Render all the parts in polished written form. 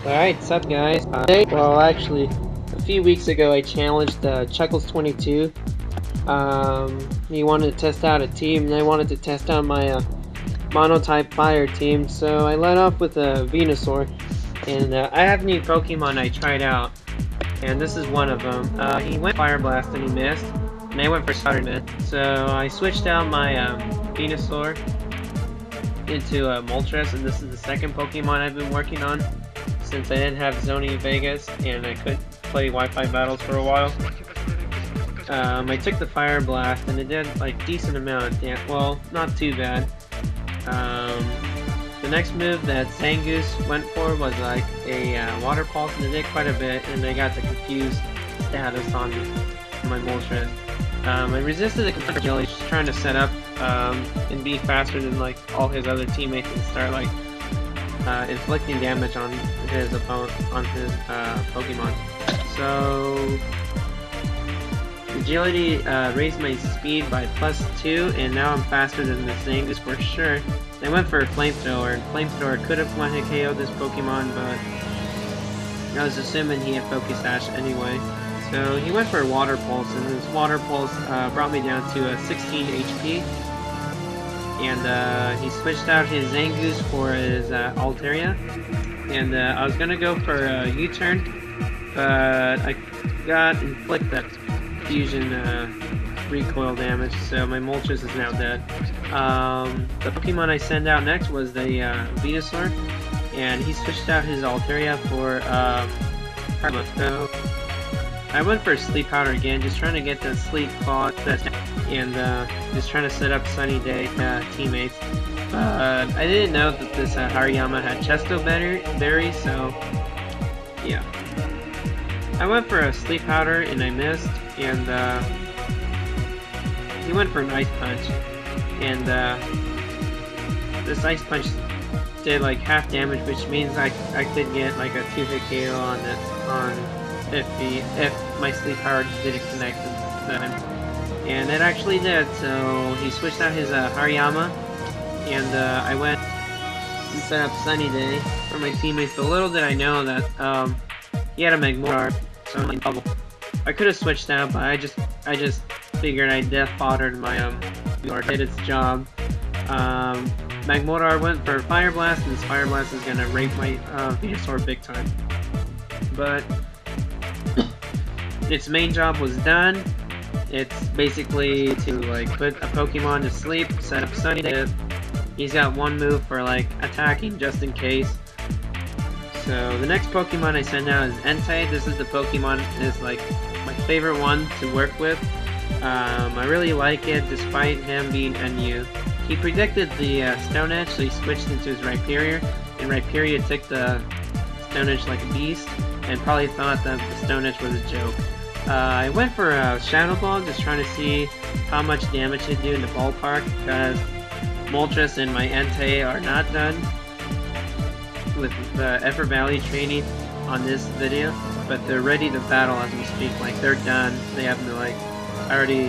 Alright, what's up guys? Well actually, a few weeks ago I challenged Chuckles22. He wanted to test out a team and I wanted to test out my monotype fire team, so I led off with a Venusaur. And I have new Pokemon I tried out, and this is one of them. He went Fire Blast and he missed, and I went for Spider-Man. So I switched out my Venusaur into Moltres, and this is the second Pokemon I've been working on since I didn't have Zoni Vegas and I couldn't play Wi-Fi battles for a while. I took the Fire Blast and it did like decent amount of damage. Well, not too bad. The next move that Zangoose went for was like a Water Pulse, and it did quite a bit, and I got the confused status on my Moltres. I resisted the control, just trying to set up and be faster than like all his other teammates and start like inflicting damage on his opponent, on his Pokemon. So agility raised my speed by +2, and now I'm faster than the Zangoose for sure. I went for a Flamethrower, and Flamethrower could have one-hit KO'd this Pokemon, but I was assuming he had Focus Sash anyway. So he went for a Water Pulse, and his Water Pulse brought me down to 16 HP. And he switched out his Zangoose for his Altaria. And I was gonna go for a U-turn, but I got inflict that fusion recoil damage, so my Moltres is now dead. The Pokemon I sent out next was the Venusaur, and he switched out his Altaria for so I went for Sleep Powder again, just trying to get the Sleep Claw and just trying to set up Sunny Day teammates. I didn't know that this Hariyama had Chesto Berry, so yeah. I went for a Sleep Powder and I missed, and he went for an Ice Punch, and this Ice Punch did like half damage, which means I could get like a 2-hit KO on it if my Sleep Power didn't connect this time. And it actually did, so he switched out his Hariyama, and I went and set up Sunny Day for my teammates, but little did I know that he had a Magmortar, so I'm in trouble. I could have switched out, but I just figured I death foddered my or did its job. Magmortar went for Fire Blast, and this Fire Blast is gonna rape my Venusaur big time. But its main job was done. It's basically to like put a Pokemon to sleep, set up Sunny Day. He's got one move for like attacking just in case. So the next Pokemon I send out is Entei. This is the Pokemon is like my favorite one to work with. I really like it despite him being NU. He predicted the Stone Edge, so he switched into his Rhyperior, and Rhyperior took the Stone Edge like a beast and probably thought that the Stone Edge was a joke. I went for a Shadow Ball, just trying to see how much damage it'd do in the ballpark, because Moltres and my Entei are not done with the Effort Valley training on this video, but they're ready to battle as we speak. Like, they're done. They have to like already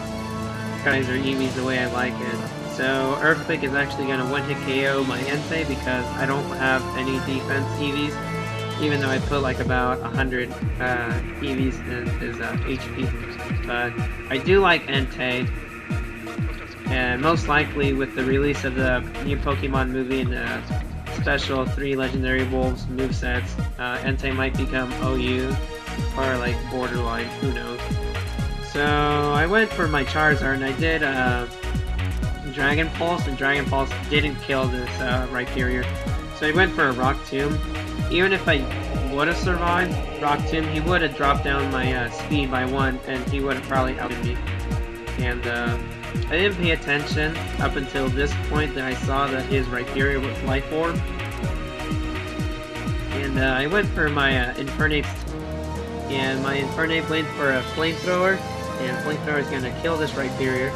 guys their EVs the way I like it. So Earthquake is actually going to one-hit KO my Entei because I don't have any defense EVs, even though I put like about 100 EVs in his HP. But I do like Entei, and most likely with the release of the new Pokemon movie and the special 3 Legendary Wolves movesets, Entei might become OU or like borderline, who knows. So I went for my Charizard and I did Dragon Pulse, and Dragon Pulse didn't kill this Rhyperior. So I went for a Rock Tomb. Even if I would have survived Rock Tomb, he would have dropped down my speed by 1, and he would have probably outed me. And I didn't pay attention up until this point that I saw that his Rhyperior was Life Orb. And I went for my Infernape, and my Infernape went for a Flamethrower, and Flamethrower is going to kill this Rhyperior.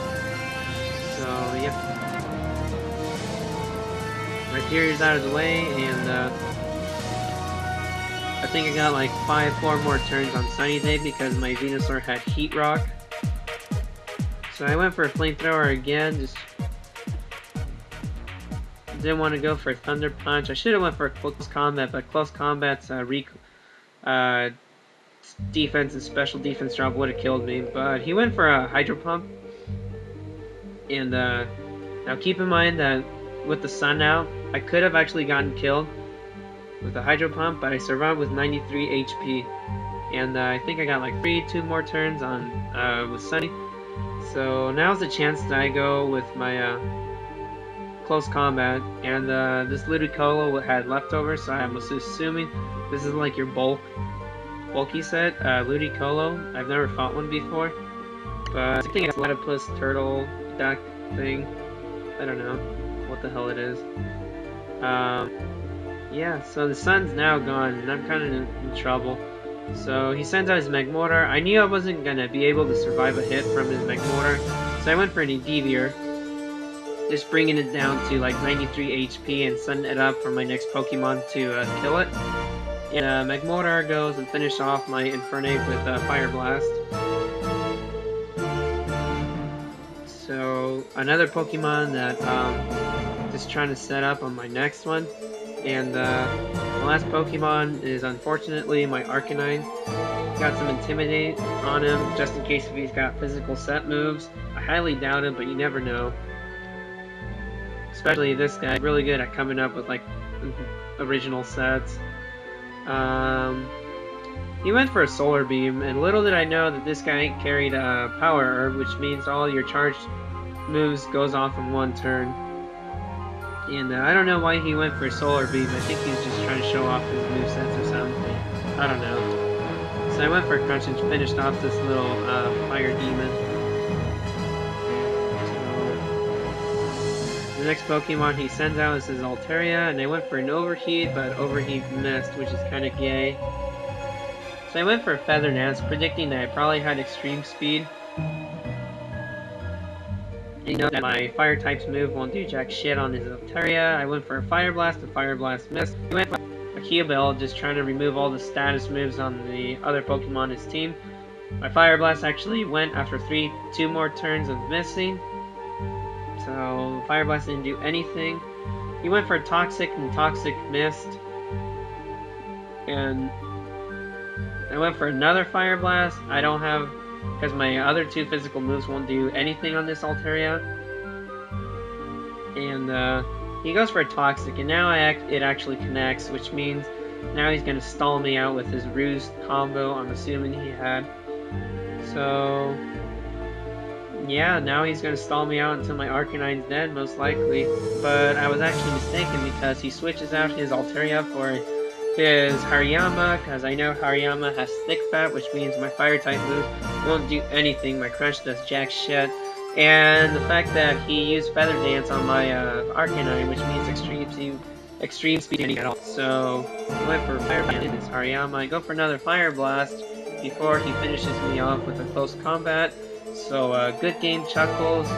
So yeah, Rhyperior's out of the way, and I think I got like 4 more turns on Sunny Day because my Venusaur had Heat Rock. So I went for a Flamethrower again, didn't want to go for Thunder Punch. I should have went for Close Combat, but Close Combat's defense and special defense drop would have killed me. But he went for a Hydro Pump. And now keep in mind that with the sun out, I could have actually gotten killed with the Hydro Pump, but I survived with 93 HP. And I think I got like 2 more turns on with Sunny. So now's the chance that I go with my Close Combat. And this Ludicolo had leftovers, so I'm assuming this is like your bulky set, Ludicolo. I've never fought one before. But I think it's Platypus Turtle Duck thing. I don't know what the hell it is. Yeah, so the sun's now gone, and I'm kind of in trouble. So he sends out his Magmortar. I knew I wasn't gonna be able to survive a hit from his Magmortar, so I went for an Endeavor, just bringing it down to like 93 HP and setting it up for my next Pokemon to kill it. And Magmortar goes and finish off my Infernape with Fire Blast. So another Pokemon that just trying to set up on my next one. And the last Pokemon is unfortunately my Arcanine. Got some Intimidate on him just in case if he's got physical set moves. I highly doubt it, but you never know. Especially this guy, really good at coming up with like original sets. He went for a Solar Beam, and little did I know that this guy carried a Power Herb, which means all your charged moves goes off in one turn. And I don't know why he went for Solar Beam. I think he's just trying to show off his movesets or something. I don't know. So I went for Crunch and finished off this little Fire Demon. So the next Pokemon he sends out is his Altaria, and I went for an Overheat, but Overheat missed, which is kind of gay. So I went for a Feather Dance, predicting that I probably had Extreme Speed. You know that my fire type's move won't do jack shit on his Altaria. I went for a Fire Blast, the Fire Blast missed. He went for a Kyogre, just trying to remove all the status moves on the other Pokemon on his team. My Fire Blast actually went after 2 more turns of missing. So Fire Blast didn't do anything. He went for a Toxic, and Toxic missed. And I went for another Fire Blast. I don't have, because my other 2 physical moves won't do anything on this Altaria. And he goes for a Toxic, and now it actually connects, which means now he's going to stall me out with his Ruse combo, I'm assuming he had. So yeah, now he's going to stall me out until my Arcanine's dead, most likely. But I was actually mistaken, because he switches out his Altaria for his Hariyama, because I know Hariyama has Thick Fat, which means my fire type move won't do anything. My Crunch does jack shit. And the fact that he used Feather Dance on my Arcanine, which means extreme speed at all. So I went for Fire Blast in his Hariyama. I go for another Fire Blast before he finishes me off with a Close Combat. So good game, Chuckles.